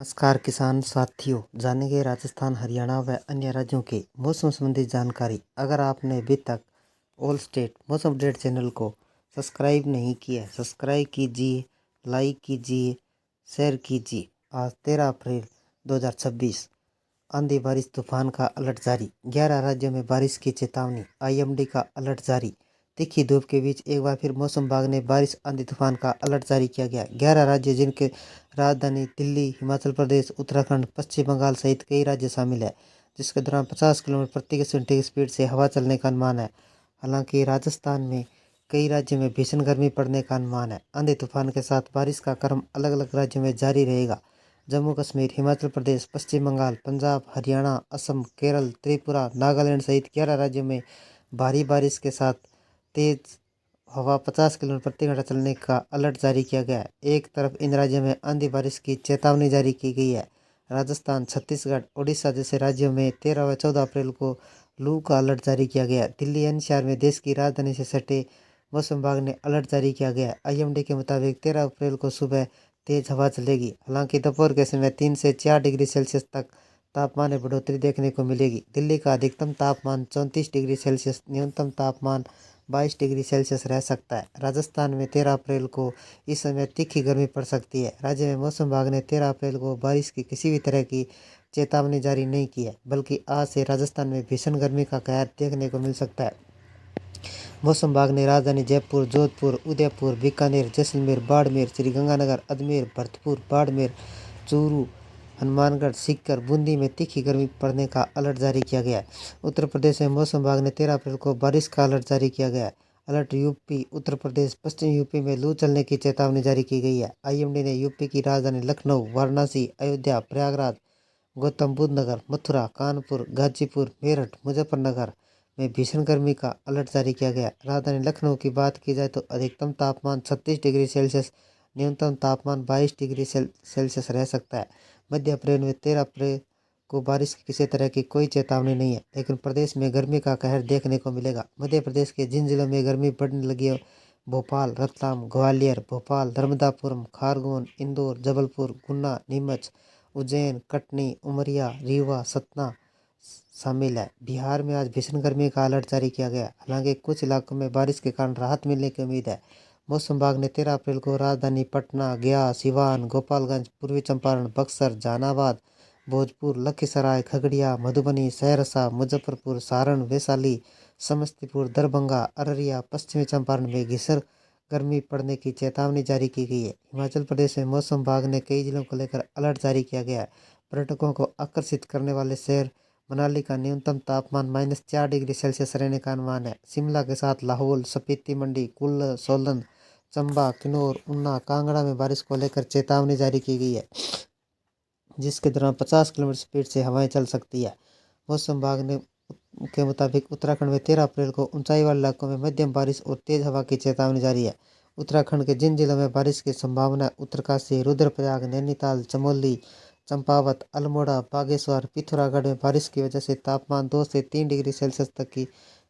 नमस्कार किसान साथियों, जानेंगे राजस्थान, हरियाणा व अन्य राज्यों के मौसम संबंधी जानकारी। अगर आपने अभी तक ऑल स्टेट मौसम अपडेट चैनल को सब्सक्राइब नहीं किया, सब्सक्राइब कीजिए, लाइक कीजिए, शेयर कीजिए। आज 13 अप्रैल 2026। आंधी बारिश तूफान का अलर्ट जारी, 11 राज्यों में बारिश की चेतावनी, आईएमडी का अलर्ट जारी। तीखी धूप के बीच एक बार फिर मौसम विभाग ने बारिश आंधी तूफान का अलर्ट जारी किया गया। 11 राज्य जिनके राजधानी दिल्ली, हिमाचल प्रदेश, उत्तराखंड, पश्चिम बंगाल सहित कई राज्य शामिल है, जिसके दौरान 50 किलोमीटर प्रति घंटे की स्पीड से हवा चलने का अनुमान है। हालांकि राजस्थान में कई राज्यों में भीषण गर्मी पड़ने का अनुमान है। आंधी तूफान के साथ बारिश का क्रम अलग अलग राज्यों में जारी रहेगा। जम्मू कश्मीर, हिमाचल प्रदेश, पश्चिम बंगाल, पंजाब, हरियाणा, असम, केरल, त्रिपुरा, नागालैंड सहित 11 राज्यों में भारी बारिश के साथ तेज हवा 50 किलोमीटर प्रति घंटा चलने का अलर्ट जारी किया गया है। एक तरफ इन राज्यों में आंधी बारिश की चेतावनी जारी की गई है। राजस्थान, छत्तीसगढ़, उड़ीसा जैसे राज्यों में 13 व 14 अप्रैल को लू का अलर्ट जारी किया गया। दिल्ली एनसीआर में देश की राजधानी से सटे मौसम विभाग ने अलर्ट जारी किया गया। आईएमडी के मुताबिक 13 अप्रैल को सुबह तेज हवा चलेगी। हालांकि दोपहर के समय 3 से 4 डिग्री सेल्सियस तक तापमान में बढ़ोतरी देखने को मिलेगी। दिल्ली का अधिकतम तापमान 34 डिग्री सेल्सियस, न्यूनतम तापमान 22 डिग्री सेल्सियस रह सकता है। राजस्थान में 13 अप्रैल को इस समय तीखी गर्मी पड़ सकती है। राज्य में मौसम विभाग ने 13 अप्रैल को बारिश की किसी भी तरह की चेतावनी जारी नहीं की है, बल्कि आज से राजस्थान में भीषण गर्मी का कहर देखने को मिल सकता है। मौसम विभाग ने राजधानी जयपुर, जोधपुर, उदयपुर, बीकानेर, जैसलमेर, बाड़मेर, श्रीगंगानगर, अजमेर, भरतपुर, बाड़मेर, चूरू, हनुमानगढ़, सीकर, बूंदी में तीखी गर्मी पड़ने का अलर्ट जारी किया गया है। उत्तर प्रदेश में मौसम विभाग ने 13 अप्रैल को बारिश का अलर्ट जारी किया गया है। अलर्ट यूपी, उत्तर प्रदेश, पश्चिम यूपी में लू चलने की चेतावनी जारी की गई है। आईएमडी ने यूपी की राजधानी लखनऊ, वाराणसी, अयोध्या, प्रयागराज, गौतम बुद्ध नगर, मथुरा, कानपुर, गाजीपुर, मेरठ, मुजफ्फरनगर में भीषण गर्मी का अलर्ट जारी किया गया। राजधानी लखनऊ की बात की जाए तो अधिकतम तापमान 36 डिग्री सेल्सियस, न्यूनतम तापमान 22 डिग्री सेल्सियस रह सकता है। मध्य अप्रैल में 13 अप्रैल को बारिश की किसी तरह की कोई चेतावनी नहीं है, लेकिन प्रदेश में गर्मी का कहर देखने को मिलेगा। मध्य प्रदेश के जिन जिलों में गर्मी बढ़ने लगी है, भोपाल, रतलाम, ग्वालियर, भोपाल, नर्मदापुरम, खारगोन, इंदौर, जबलपुर, गुना, नीमच, उज्जैन, कटनी, उमरिया, रीवा, सतना शामिल है। बिहार में आज भीषण गर्मी का अलर्ट जारी किया गया। हालांकि कुछ इलाकों में बारिश के कारण राहत मिलने की उम्मीद है। मौसम विभाग ने 13 अप्रैल को राजधानी पटना, गया, सिवान, गोपालगंज, पूर्वी चंपारण, बक्सर, जहानाबाद, भोजपुर, लखीसराय, खगड़िया, मधुबनी, सहरसा, मुजफ्फरपुर, सारण, वैशाली, समस्तीपुर, दरभंगा, अररिया, पश्चिमी चंपारण में भीषण गर्मी पड़ने की चेतावनी जारी की गई है। हिमाचल प्रदेश में मौसम विभाग ने कई जिलों को लेकर अलर्ट जारी किया गया है। पर्यटकों को आकर्षित करने वाले शहर मनाली का न्यूनतम तापमान -4 डिग्री सेल्सियस रहने का अनुमान है। शिमला के साथ लाहौल, स्पीति, मंडी, कुल्लू, सोलन, चंबा, किन्नौर, ऊना, कांगड़ा में बारिश को लेकर चेतावनी जारी की गई है, जिसके दौरान 50 किलोमीटर स्पीड से हवाएं चल सकती है। मौसम विभाग ने के मुताबिक उत्तराखंड में 13 अप्रैल को ऊंचाई वाले इलाकों में मध्यम बारिश और तेज हवा की चेतावनी जारी है। उत्तराखंड के जिन जिलों में बारिश की संभावना है, उत्तरकाशी, रुद्रप्रयाग, नैनीताल, चमोली, चंपावत, अल्मोड़ा, बागेश्वर, पिथौरागढ़ में बारिश की वजह से तापमान 2 से 3 डिग्री सेल्सियस तक की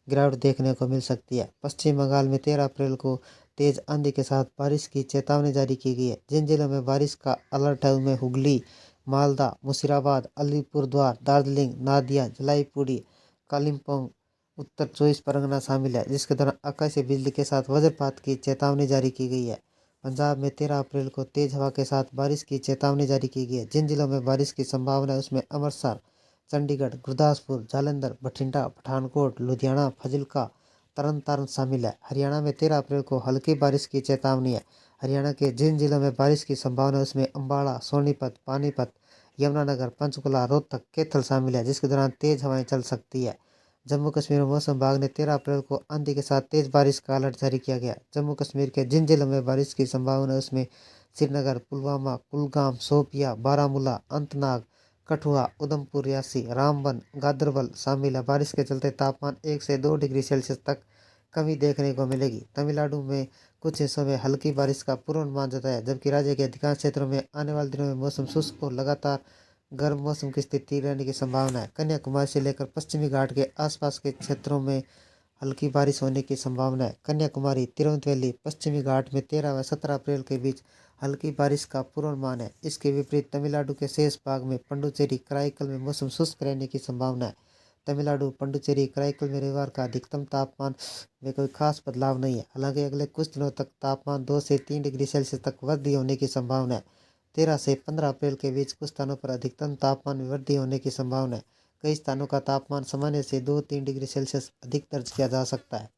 गिरावट देखने को मिल सकती है। पश्चिम बंगाल में 13 अप्रैल को तेज आंधी के साथ बारिश की चेतावनी जारी की गई है। जिन जिलों में बारिश का अलर्ट है उनमें हुगली, मालदा, मुशीराबाद, अलीपुरद्वार, दार्जिलिंग, नादिया, जलाईपुरी, कालिम्पोंग, उत्तर 24 परगना शामिल है, जिसके दौरान आकाशीय बिजली के साथ वज्रपात की चेतावनी जारी की गई है। पंजाब में 13 अप्रैल को तेज हवा के साथ बारिश की चेतावनी जारी की गई है। जिन जिलों में बारिश की संभावना है उसमें अमृतसर, चंडीगढ़, गुरदासपुर, जालंधर, बठिंडा, पठानकोट, लुधियाना, फाजिल्का, तरन तारण शामिल है। हरियाणा में 13 अप्रैल को हल्की बारिश की चेतावनी है। हरियाणा के जिन जिलों में बारिश की संभावना है उसमें अम्बाड़ा, सोनीपत, पानीपत, यमुनानगर, पंचकुला, रोहतक, कैथल शामिल है, जिसके दौरान तेज हवाएं चल सकती है। जम्मू कश्मीर में मौसम विभाग ने 13 अप्रैल को आंधी के साथ तेज बारिश का अलर्ट जारी किया गया। जम्मू कश्मीर के जिन जिलों में बारिश की संभावना है उसमें श्रीनगर, पुलवामा, कुलगाम, शोपिया, बारामूला, अनंतनाग, कठुआ, उधमपुर, रियासी, रामबन, गादरबल शामिल है। बारिश के चलते तापमान 1 से 2 डिग्री सेल्सियस तक कमी देखने को मिलेगी। तमिलनाडु में कुछ हिस्सों में हल्की बारिश का पूर्वानुमान जताया, जबकि राज्य के अधिकांश क्षेत्रों में आने वाले दिनों में मौसम शुष्क और लगातार गर्म मौसम की स्थिति रहने की संभावना है। कन्याकुमारी से लेकर पश्चिमी घाट के आसपास के क्षेत्रों में हल्की बारिश होने की संभावना है। कन्याकुमारी, तिरुवनंतवैली, पश्चिमी घाट में 13 व 17 अप्रैल के बीच हल्की बारिश का पूर्वानुमान है। इसके विपरीत तमिलनाडु के शेष भाग में पुडुचेरी कराईकल में मौसम शुष्क रहने की संभावना है। तमिलनाडु, पुडुचेरी, कराईकल में रविवार का अधिकतम तापमान में कोई खास बदलाव नहीं है। हालांकि अगले कुछ दिनों तक तापमान 2 से 3 डिग्री सेल्सियस तक वृद्धि होने की संभावना है। 13 से 15 अप्रैल के बीच कुछ स्थानों पर अधिकतम तापमान में वृद्धि होने की संभावना है। कई स्थानों का तापमान सामान्य से 2-3 डिग्री सेल्सियस अधिक दर्ज किया जा सकता है।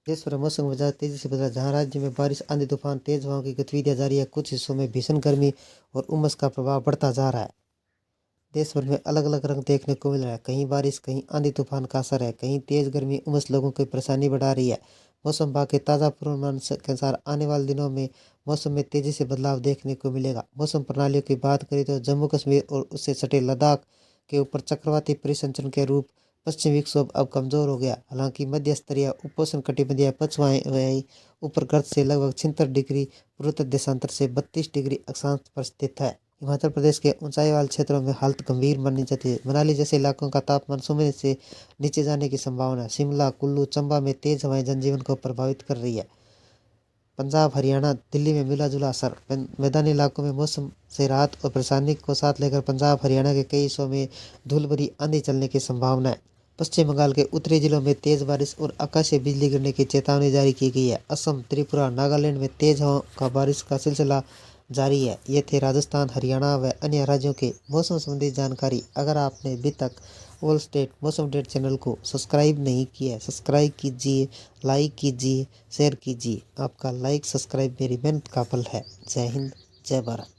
देश भर मौसम में ज़्यादा तेजी से बदला। जहां राज्य में बारिश, आंधी, तूफान, तेज हवाओं की गतिविधियां जारी है, कुछ हिस्सों में भीषण गर्मी और उमस का प्रभाव बढ़ता जा रहा है। देश भर में अलग अलग रंग देखने को मिल रहा है। कहीं बारिश, कहीं आंधी तूफान का असर है, कहीं तेज गर्मी उमस लोगों की परेशानी बढ़ा रही है। मौसम विभाग के ताज़ा पूर्वानुमान के अनुसार आने वाले दिनों में मौसम में तेजी से बदलाव देखने को मिलेगा। मौसम प्रणालियों की बात करें तो जम्मू कश्मीर और उससे सटे लद्दाख के ऊपर चक्रवाती परिसंचरण के रूप पश्चिमी विक्षोभ अब कमजोर हो गया। हालांकि मध्य स्तरीय उपोष्ण कटिबंधीय पछुआई ऊपर गर्त से लगभग 76 डिग्री पूर्वोत्तर देशांतर से 32 डिग्री अक्षांश पर स्थित है। हिमाचल प्रदेश के ऊंचाई वाले क्षेत्रों में हालत गंभीर मानी जाती है। मनाली जैसे इलाकों का तापमान शून्य से नीचे जाने की संभावना है। शिमला, कुल्लू, चंबा में तेज हवाएं जनजीवन को प्रभावित कर रही है। पंजाब, हरियाणा, दिल्ली में मिला जुला असर। मैदानी इलाकों में मौसम से राहत और परेशानी को साथ लेकर पंजाब, हरियाणा के कई हिस्सों में धूल भरी आंधी चलने की संभावना है। पश्चिम बंगाल के उत्तरी जिलों में तेज बारिश और आकाशीय बिजली गिरने की चेतावनी जारी की गई है। असम, त्रिपुरा, नागालैंड में तेज हवाओं का बारिश का सिलसिला जारी है। ये थे राजस्थान, हरियाणा व अन्य राज्यों के मौसम संबंधी जानकारी। अगर आपने अभी तक ऑल स्टेट मौसम अपडेट चैनल को सब्सक्राइब नहीं किया है, सब्सक्राइब कीजिए, लाइक कीजिए, शेयर कीजिए। आपका लाइक, सब्सक्राइब मेरी मेहनत का फल है। जय हिंद, जय भारत।